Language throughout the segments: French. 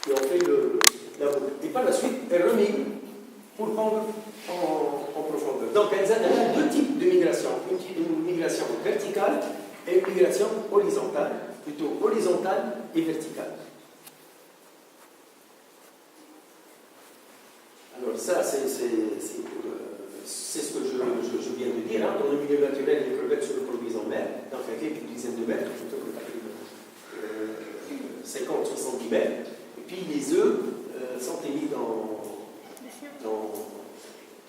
et on fait la boucle. Et par la suite, elle remigre pour prendre en profondeur. Donc, elle a deux types de migration. Une migration verticale et une migration horizontale, plutôt horizontale et verticale. Alors ça, c'est ce que je viens de dire. Dans le milieu naturel, les crevettes se reproduisent en mer, donc à quelques dizaines de mètres, plutôt que 50-70 mètres. Et puis les œufs sont émis dans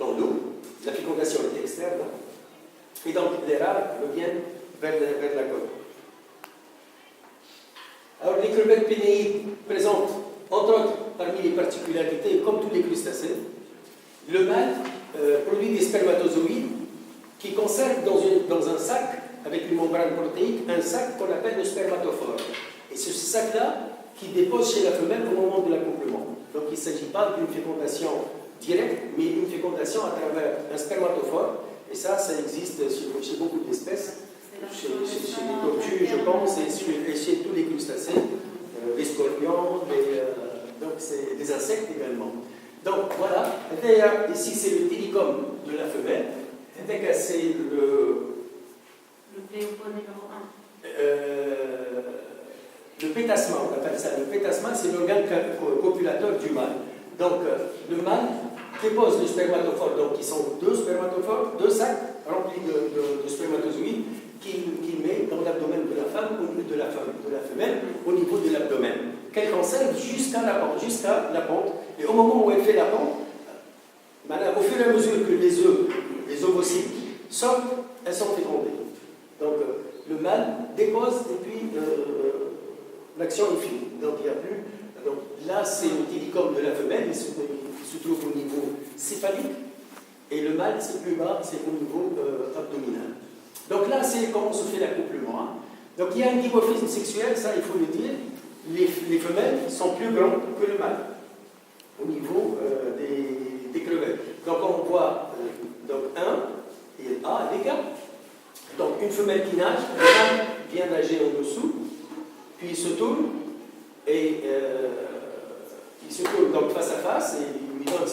l'eau. La fécondation est externe. Et donc les rares reviennent vers la côte. Alors les crevettes pénéides présentent, entre autres, parmi les particularités, comme tous les crustacés, le mâle produit des spermatozoïdes qui conservent dans un sac, avec une membrane protéique, un sac qu'on appelle le spermatophore. Et c'est ce sac-là qui dépose chez la femelle au moment de l'accouplement. Donc il ne s'agit pas d'une fécondation directe, mais une fécondation à travers un spermatophore. Et ça existe chez beaucoup d'espèces, chez les tortues, je pense, et chez tous les crustacés, les scorpions, donc c'est des insectes également. Donc voilà, ici c'est le télicome de la femelle, c'est le pléopode numéro 1. Le pétasma, on appelle ça. Le pétasma, c'est l'organe copulateur du mâle. Donc le mâle dépose le spermatophore, donc qui sont deux spermatophores, deux sacs remplis de spermatozoïdes qu'il met dans l'abdomen de la femme ou de la femelle au niveau de l'abdomen, qu'elle conserve jusqu'à la pente. Et au moment où elle fait la pente, au fur et à mesure que les ovocytes sortent, elles sont fécondées. Donc le mâle dépose et puis l'action est finie. Donc il n'y a plus. Donc là c'est le télicome de la femelle, il se trouve au niveau céphalique, et le mâle c'est plus bas, c'est au niveau abdominal. Donc là c'est comment se fait l'accouplement. Hein. Donc il y a un dimorphisme sexuel, ça il faut le dire. Les femelles sont plus grandes que le mâle au niveau des crevettes. Donc on voit donc 1 et A, les gars. Donc une femelle qui nage, le mâle vient nager en dessous, puis il se tourne et il se tourne donc face à face et il lui donne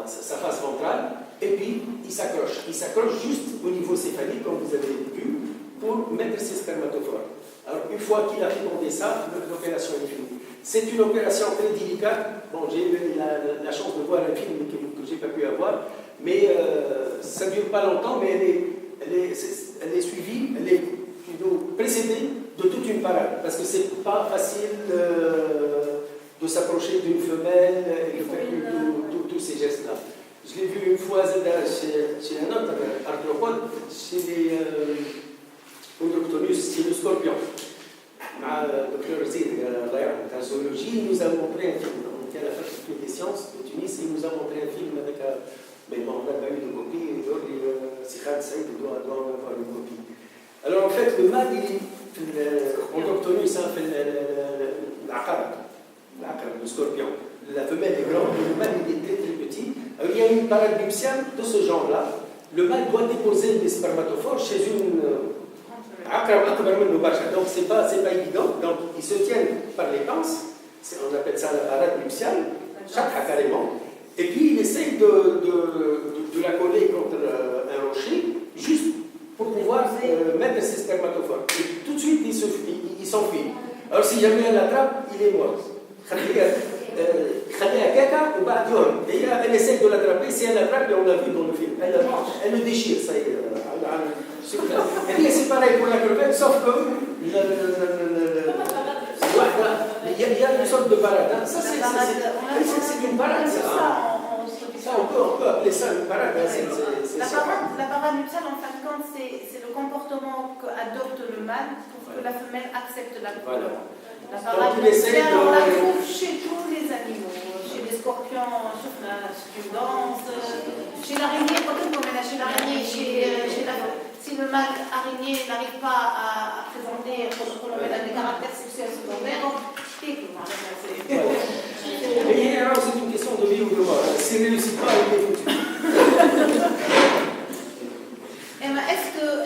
sa face ventrale et puis il s'accroche. Il s'accroche juste au niveau céphalique, comme vous avez vu, pour mettre ses spermatophores. Alors, une fois qu'il a fécondé ça, l'opération est finie. C'est une opération très délicate. Bon, j'ai eu la chance de voir un film que je n'ai pas pu avoir, mais ça ne dure pas longtemps, mais elle est suivie, elle est plutôt précédée de toute une parade, parce que ce n'est pas facile de s'approcher d'une femelle et de faire tous ces gestes-là. Je l'ai vu une fois chez un autre arthropode, chez les Odoctonus, c'est le scorpion. Le docteur Zid, en zoologie, il nous a montré un film. On était à la faculté des sciences de Tunis, il nous a montré un film avec mais bon, on n'a pas eu de copie, et donc Sikhad Saïd doit en avoir une copie. Alors en fait, le mâle, Odoctonus, ça fait l'aqrab, le scorpion. La femelle est grande, le mâle il est très très petit. Alors, il y a une parade nuptiale de ce genre-là. Le mâle doit déposer des spermatophores chez une donc c'est pas évident. Donc ils se tiennent par les pinces, on appelle ça la parade nuptiale, carrément. Et puis il essaye de la coller contre un rocher, juste pour pouvoir mettre ses spermatophores. Et tout de suite il s'enfuit. Alors si jamais elle l'attrape, il est mort. Et elle essaie de l'attraper, si elle l'attrape, on l'a vu dans le film, elle le déchire, ça y est. Et bien c'est pareil pour la crevette, sauf que il y a une sorte de parade. Hein. Ça c'est une parade. Ça on peut appeler ça une parade. La parade nuptiale, en fin de compte, c'est le comportement qu'adopte le mâle pour que la femelle accepte l'accouplement. La parade nuptiale, on la trouve chez tous les animaux, chez les scorpions, chez danse, chez l'araignée, chez l'araignée, si le mâle araignée n'arrive pas à présenter des caractères sexuels secondaires, et alors c'est une question de vie ou de mort. S'il ne réussit pas, il est foutu.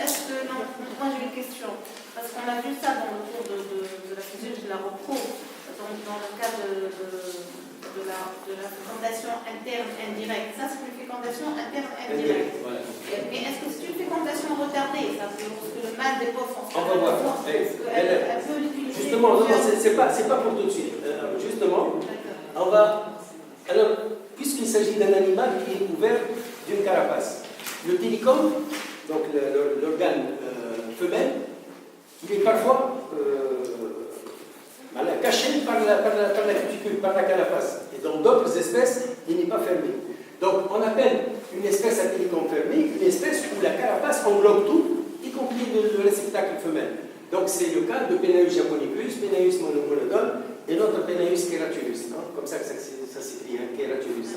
Est-ce que non, moi j'ai une question, parce qu'on a vu ça dans le cours de la physique, je la retrouve. On dans le cas de la fécondation interne indirecte. Ça, c'est une fécondation interne indirecte. Voilà. Mais est-ce que c'est une fécondation retardée, ça, lorsque le mâle dépose son On va voir. Elle peut l'utiliser. Justement, c'est pas pour tout de suite. Justement, on va. Alors, puisqu'il s'agit d'un animal qui est couvert d'une carapace, le télicome, donc l'organe femelle, il est parfois caché par la cuticule, par la carapace. Et dans d'autres espèces, il n'est pas fermé. Donc, on appelle une espèce à télicome fermé une espèce où la carapace englobe tout, y compris le réceptacle femelle. Donc, c'est le cas de Penaeus japonicus, Penaeus monomonodon et notre Penaeus keraturus. Comme ça que ça s'écrit, keraturus.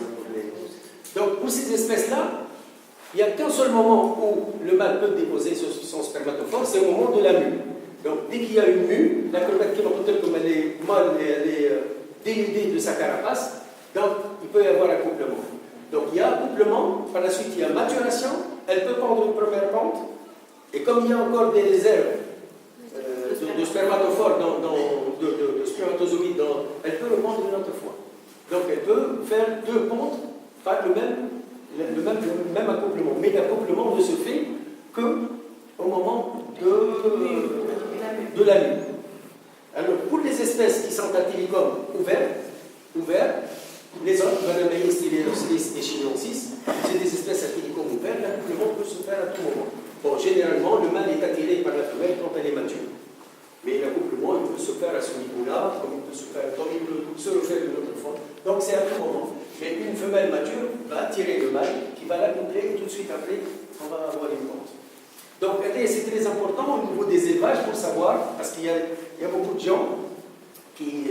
Donc, pour ces espèces-là, il n'y a qu'un seul moment où le mâle peut déposer son spermatophore, c'est au moment de la mue. Donc, dès qu'il y a une mue, la crevette chiropotelle, comme elle est molle et elle est dénudée de sa carapace, donc il peut y avoir accouplement. Donc, il y a accouplement, par la suite, il y a maturation, elle peut prendre une première pente, et comme il y a encore des réserves de spermatophores, de spermatozoïdes, elle peut le prendre une autre fois. Donc, elle peut faire deux pontes par le même accouplement. Mais l'accouplement ne se fait qu'au moment de la mue. Alors, pour les espèces qui sont à télicome ouvert, les autres, Vanamaeis, Tyleosis et Chinensis, c'est des espèces à télicome ouvert, l'accouplement peut se faire à tout moment. Bon, généralement, le mâle est attiré par la femelle quand elle est mature. Mais l'accouplement, il peut se faire à ce niveau-là, comme il peut se le faire d'une autre fois. Donc, c'est à tout moment. Mais une femelle mature va attirer le mâle, qui va l'accoupler, et tout de suite après, on va avoir une pente. Donc, c'est très important au niveau des élevages pour savoir, parce qu'il y a beaucoup de gens qui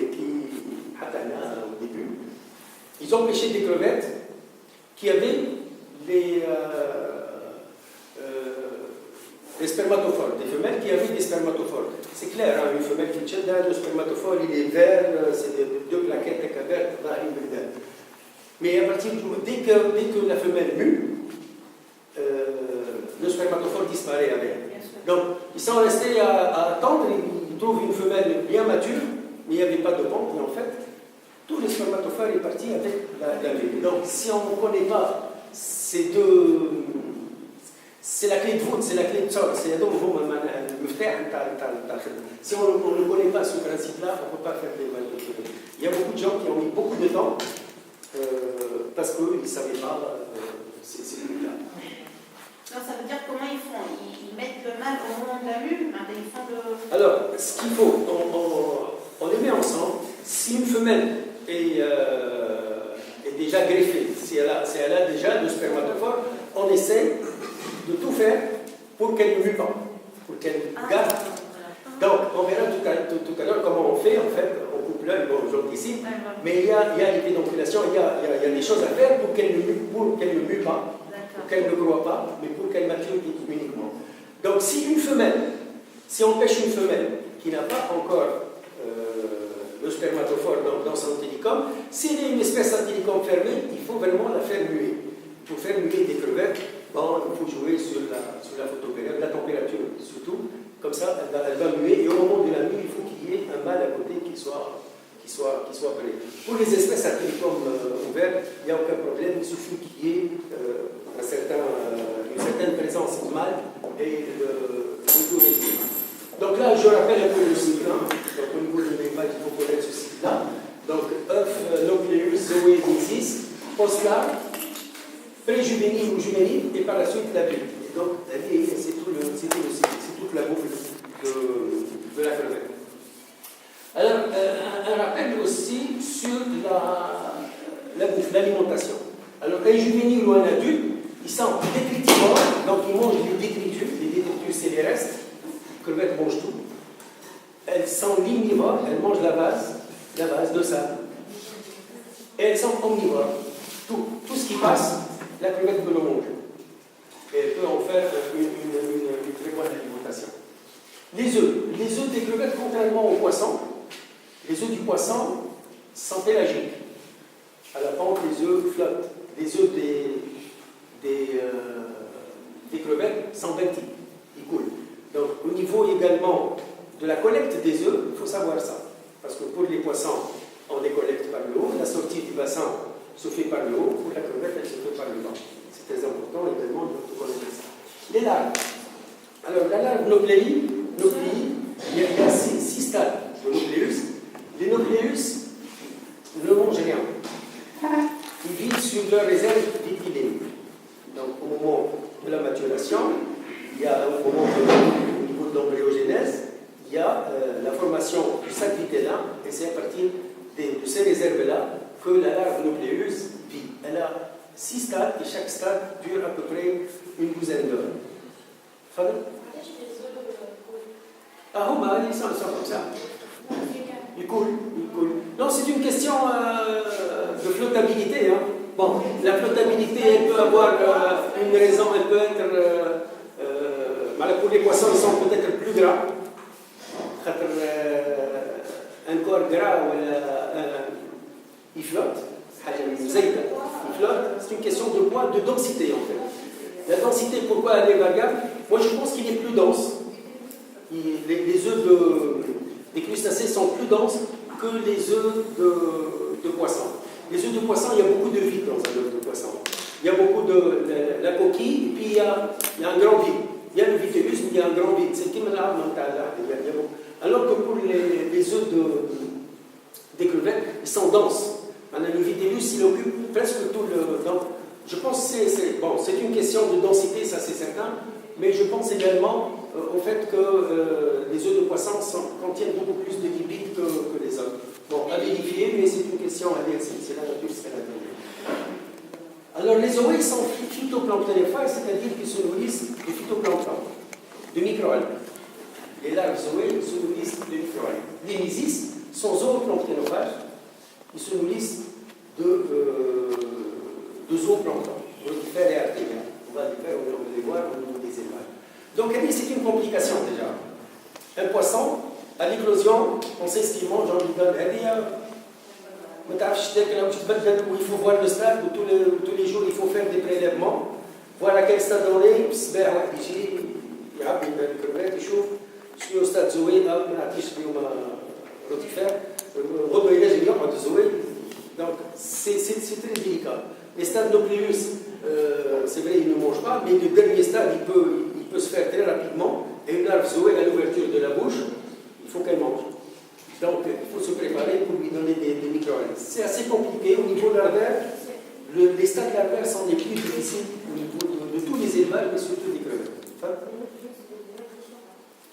Hatana au début, ils ont pêché des crevettes qui avaient les spermatophores, des femelles qui avaient des spermatophores. C'est clair, hein, une femelle qui tient le spermatophore, il est vert, c'est deux plaquettes vertes, mais à partir dès que la femelle mue, le spermatophore disparaît avec. Donc, ils sont restés à attendre, ils trouvent une femelle bien mature, mais il n'y avait pas de pente, et en fait, tout le spermatophore est parti avec la mue. Donc, si on ne connaît pas ces deux. C'est la clé de voûte, c'est la clé de sol. Si on ne connaît pas ce principe-là, on ne peut pas faire des mal de cheveux. Il y a beaucoup de gens qui ont mis beaucoup de temps parce qu'ils ne savaient pas ces trucs-là. Alors, ça veut dire comment ils font? Ils mettent le mâle au moment de la mue, ils font le... Alors, ce qu'il faut, on les met ensemble. Si une femelle est déjà greffée, si elle a déjà le spermatophore, on essaie de tout faire pour qu'elle ne mue pas, pour qu'elle garde. Donc, on verra tout à l'heure comment on fait, en fait, on coupe l'œil, bon, aujourd'hui ici, mais il y a les pédonculation, il y a des choses à faire pour qu'elle ne mue pas, pour qu'elle ne croie pas, mais pour qu'elle mature uniquement. Donc, si on pêche une femelle qui n'a pas encore le spermatophore dans son télicome, si elle est une espèce à télicome fermé, il faut vraiment la faire muer. Pour faire muer des crevettes, bon, il faut jouer sur la photopériode, la température surtout, comme ça elle va muer, et au moment de la mue, il faut qu'il y ait un mâle à côté qui soit prêt. Pour les espèces à télicome ouvert, il n'y a aucun problème, il suffit qu'il y ait une certaine présence mâle et le taux réduit. Donc là, je rappelle un peu le cycle. Donc au niveau de l'élevage, il faut connaître ce cycle-là. Donc œuf, nucléus, zoé, post-larve, pré-juvénile ou juvénile, et par la suite la vie. Et donc la vie, c'est tout le cycle, c'est toute la bouffe de la crevette. Alors, un rappel aussi sur la bouffe, l'alimentation. Alors, un juvénile ou un adulte, ils sont détritivores, donc ils mangent les détritus c'est les restes. Les crevettes mangent tout. Elles sont lignivores, elles mangent la base de sable. Et elles sont omnivores. Tout ce qui passe, la crevette peut le manger. Et elle peut en faire une très bonne alimentation. Les œufs des crevettes, contrairement aux poissons, les œufs du poisson sont pélagiques. À la pente, les œufs flottent. Les œufs des crevettes sont benthiques, ils coulent. Donc, au niveau également de la collecte des œufs, il faut savoir ça. Parce que pour les poissons, par le haut, la sortie du bassin se fait par le haut, pour la crevette, elle se fait par le bas. C'est très important également de connaître ça. Les larves. Alors, la larve nucléi, il y a 6 stades de nucléus. Les nucléus ne mangent rien. Ils vivent sur leur réserve vitrilée. Donc, au moment de la maturation, il y a au moment au niveau de l'embryogenèse, il y a la formation du sac vitellin, et c'est à partir de ces réserves-là que la larve nucléus vit. Elle a 6 stades, et chaque stade dure à peu près une douzaine d'heures. Fadl? Ah, ils sont comme ça. Ils coulent. Non, c'est une question de flottabilité. Hein. Bon, la flottabilité, elle peut avoir une raison, elle peut être. Pour les poissons, ils sont peut-être plus gras. Un corps gras, il flotte. Il flotte. C'est une question de poids, de densité en fait. La densité, pourquoi elle est variable? Moi, je pense qu'il est plus dense. Les œufs des crustacés sont plus denses que les œufs de poisson. Les œufs de poisson, il y a beaucoup de vide dans un œuf de poisson. Il y a beaucoup de la coquille, et puis il y a un grand vide. Il y a le vitellus, mais il y a un grand vide. C'est qui me l'a alors que pour les œufs des crevettes, ils sont denses. Le vitellus, il occupe presque tout le. Donc, je pense que c'est une question de densité, ça c'est certain, mais je pense également au fait que les œufs de poisson contiennent beaucoup plus de lipides que les autres. Bon, à vérifier, mais c'est une question à dire, c'est la nature, c'est la nature. Alors, les zoés sont phytoplanctonophages, c'est-à-dire qu'ils se nourrissent de phytoplancton, de microalgues. Les larves zoées se nourrissent de microalgues. Les mysis sont zooplanctonophages, ils se nourrissent de zooplancton, rotifères et artémiens. On va les voir au niveau des élevages. Donc, c'est une complication déjà. Un poisson, à l'éclosion, on sait ce qu'il mange, on lui donne où il faut voir le stade, où tous les jours il faut faire des prélèvements, voir à quel stade on est, il يعبي الكربات يشوف شنو ستاد زوي ما نعطيش اليوم روتيفير غدوه ينجم يقعد زوي. Donc c'est très délicat. Les stades nucléus, c'est vrai, il ne mange pas, mais le dernier stade, il peut se faire très rapidement. Et une larve zoé à l'ouverture de la bouche, il faut qu'elle mange. Donc il faut se préparer pour lui donner des micro-organismes. C'est assez compliqué au niveau larvaire. Les stades larvaires sont les plus difficiles au niveau de tous les élevages, mais surtout des crevettes.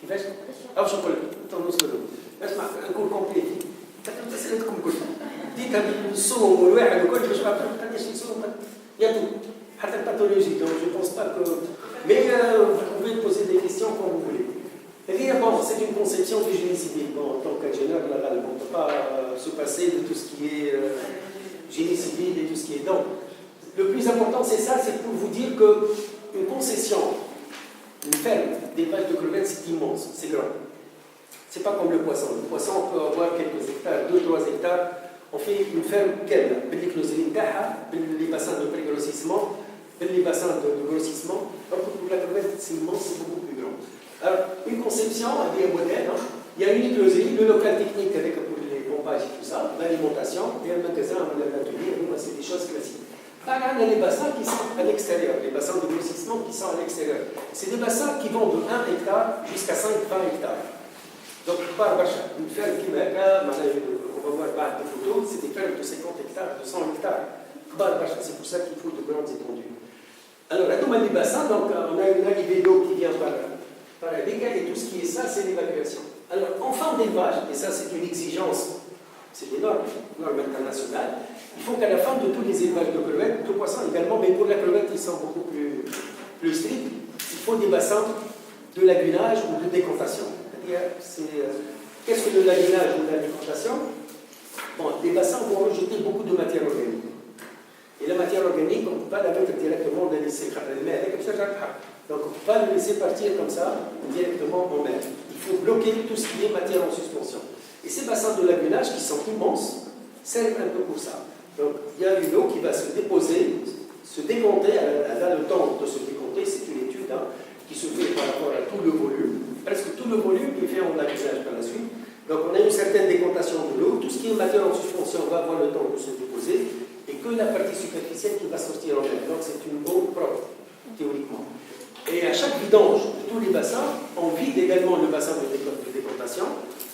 كيفاش؟ أو شكرا تنوصلوا اسمع نكون كومبليت أسئلتكم كلها ديتها بالصوم والواحد وكل باش ما قداش يصوم يا tout حتى الباثولوجي donc je pense pas que mais vous pouvez poser des questions quand vous voulez. Bon, c'est une conception du génie civil. Bon, en tant qu'ingénieur naval, on ne peut pas se passer de tout ce qui est génie civil et tout ce qui est. Donc, le plus important, c'est ça, c'est pour vous dire qu'une concession, une ferme d'élevage de crevettes, c'est immense, c'est grand. C'est pas comme le poisson. Le poisson, on peut avoir quelques hectares, 2-3 hectares. On fait une ferme quelle? Les bassins de pré-grossissement, les bassins de grossissement. Donc, pour la crevette, c'est immense, c'est beaucoup plus grand. Alors, une conception avec un modèle, hein. Il y a une écloserie, le local technique avec pour les pompages et tout ça, l'alimentation, et un magasin, un atelier, c'est des choses classiques. Par là, on a les bassins qui sont à l'extérieur, les bassins de grossissement qui sont à l'extérieur. C'est des bassins qui vont de 1 hectare jusqu'à 5-20 hectares. Donc, par Bacha, une ferme qui va, on va voir des photos, c'est des fermes de 50 hectares, de 100 hectares. C'est pour ça qu'il faut de grandes étendues. Alors, là, on a les bassins, donc on a une arrivée d'eau qui vient par la dégâts, et tout ce qui est ça, c'est l'évacuation. Alors, en fin d'élevage, et ça c'est une exigence, c'est des normes internationales, il faut qu'à la fin de tous les élevages de crevettes, de poissons également, mais pour la crevette, ils sont beaucoup plus stricts, il faut des bassins de lagunage ou de décantation. C'est-à-dire, qu'est-ce que le lagunage ou la décantation? Bon, les bassins vont rejeter beaucoup de matière organique. Et la matière organique, on ne peut pas la mettre directement dans les sécrets. Donc, on ne peut pas le laisser partir comme ça, directement en mer. Il faut bloquer tout ce qui est matière en suspension. Et ces bassins de lagunage, qui sont immenses, servent un peu pour ça. Donc, il y a une eau qui va se déposer, se décompter, elle a le temps de se décompter, c'est une étude qui se fait par rapport à tout le volume, presque tout le volume qui fait en lagunage par la suite. Donc, on a une certaine décantation de l'eau, tout ce qui est matière en suspension si on va avoir le temps de se déposer, et que la partie superficielle qui va sortir en mer. Donc c'est une eau propre, théoriquement. Et à chaque vidange de tous les bassins, on vide également le bassin de déportation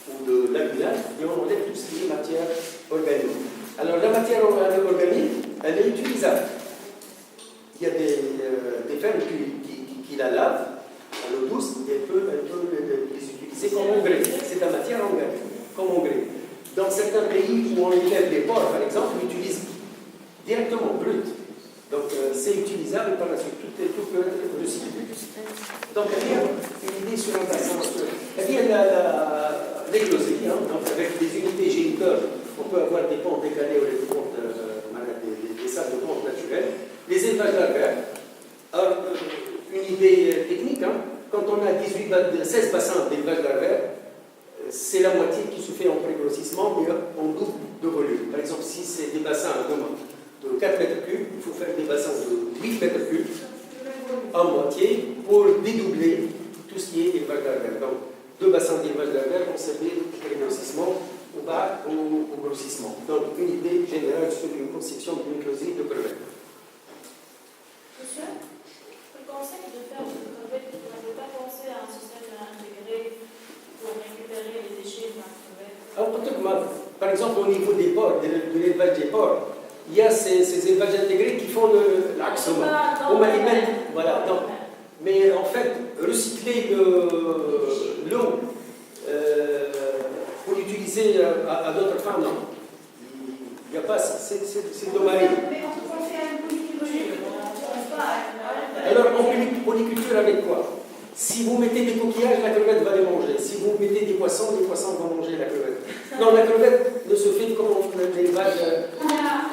ou de lagunage, et on enlève tout ce qui est matière organique. Alors la matière organique, elle est utilisable. Il y a des fermes qui la lavent à l'eau douce, et elle peut les utiliser comme engrais. C'est la matière organique, comme engrais. Dans certains pays où on élève des porcs, par exemple, on l'utilise directement, brut. Donc c'est utilisable et par la suite, tout peut être recyclé. Donc il y a une idée sur un bassin. Il y a l'éclosie, donc avec des unités géniteurs, on peut avoir des ponts décalés ou des ponts des salles de ponts naturelles. Les élevages larvaires, une idée technique, quand on a 16 bassins d'élevage larvaire, c'est la moitié qui se fait en prégrossissement, mais en double de volume. Par exemple, si c'est des bassins de 4 mètres cubes, il faut faire des bassins de 8 mètres cubes en moitié pour dédoubler tout ce qui est élevage larvaire. Donc, 2 bassins d'élevage larvaire vont servir au prégrossissement, au bas ou au grossissement. Donc, une idée générale sur une conception d'une éclosie de crevettes. Monsieur, le concept de ferme de crevettes, vous n'avez pas pensé à un système intégré pour récupérer les déchets de la crevette? Par exemple, au niveau des porcs, de l'élevage des porcs, il y a ces élevages intégrés qui font l'axe. Voilà. Donc, mais en fait, recycler l'eau pour l'utiliser à d'autres fins, non. Il n'y a pas, c'est dommage. Mais on fait un polyculture. Alors, en polyculture avec quoi? Si vous mettez des coquillages, la crevette va les manger. Si vous mettez des poissons vont manger la crevette. Non, la crevette ne se fait comme l'élevage. Il y a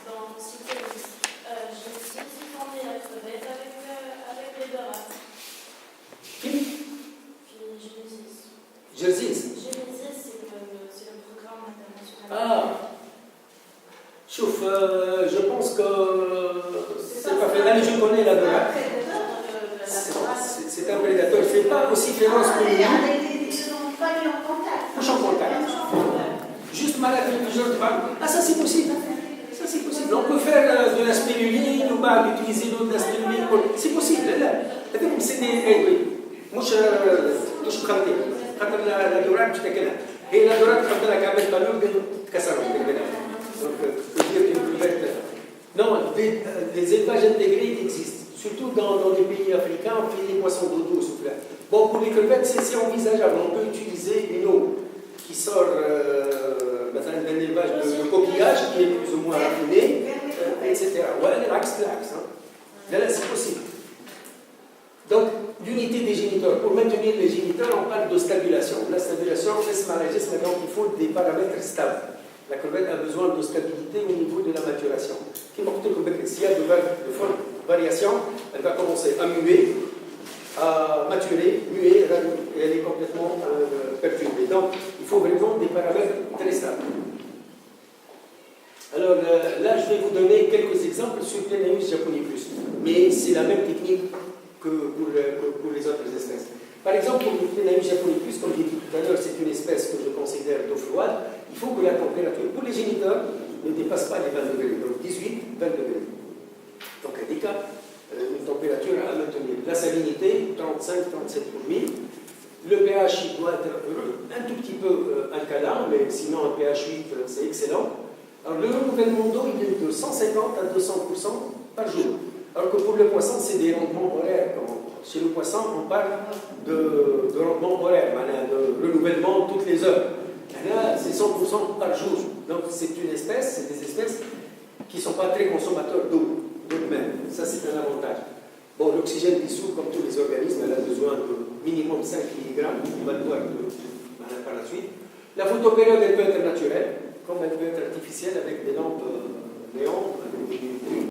dans le site, j'ai aussi formé la crevette avec les dorades. Qui? Puis Genesis. Genesis. Genesis, c'est le programme international. Ah. Chouf, je pense que c'est pas fait. Là, je connais la dorade. C'est un prédateur. Il ne fait pas aussi féroce que lui. Ils ne sont pas mis en contact. Touche en contact. Juste malade avec plusieurs femmes. Ah, ça c'est possible. Ça c'est possible. On peut faire de la spiruline ou pas utiliser l'eau de la spiruline. C'est possible. C'est des. Moi, je suis crampé. Quand la dorade, je suis là. Et la dorade, quand elle a la cabane, elle est cassée. Donc, je peux dire qu'une crevette. Non, des élevages intégrés existent. Surtout dans les pays africains, on fait des poissons d'eau douce. Bon, pour les crevettes, c'est envisageable. On peut utiliser une eau qui sort d'un élevage de coquillage qui est plus ou moins raffiné, etc. Ouais, l'axe. Là, c'est possible. Donc, l'unité des géniteurs. Pour maintenir les géniteurs, on parle de stabulation. La stabulation, donc il faut des paramètres stables. La crevette a besoin de stabilité au niveau de la maturation. S'il y a de fortes variations, elle va commencer à muer, à maturer, muer, et elle est complètement perturbée. Donc, il faut vraiment des paramètres très stables. Alors là, je vais vous donner quelques exemples sur Planaeus japonicus. Mais c'est la même technique que pour les autres espèces. Par exemple, pour le Planaeus japonicus, comme j'ai dit tout à l'heure, c'est une espèce que je considère d'eau froide. Il faut que la température pour les géniteurs ne dépasse pas les 20 degrés, donc 18, 20 degrés. Donc un décap, une température à maintenir. La salinité, 35-37 pour 1000. Le pH il doit être un tout petit peu alcalin, mais sinon un pH 8, c'est excellent. Alors le renouvellement d'eau, il est de 150 à 200% par jour. Alors que pour le poisson, c'est des rendements horaires. Chez le poisson, on parle de rendement horaire, de renouvellement toutes les heures. Là, c'est 100% par jour. Donc, c'est des espèces qui ne sont pas très consommateurs d'eau d'eux-mêmes. Ça, c'est un avantage. Bon, l'oxygène dissous, comme tous les organismes, elle a besoin de minimum 5 mg. On va le voir par la suite. La photopériode, elle peut être naturelle, comme elle peut être artificielle avec des lampes néon, avec des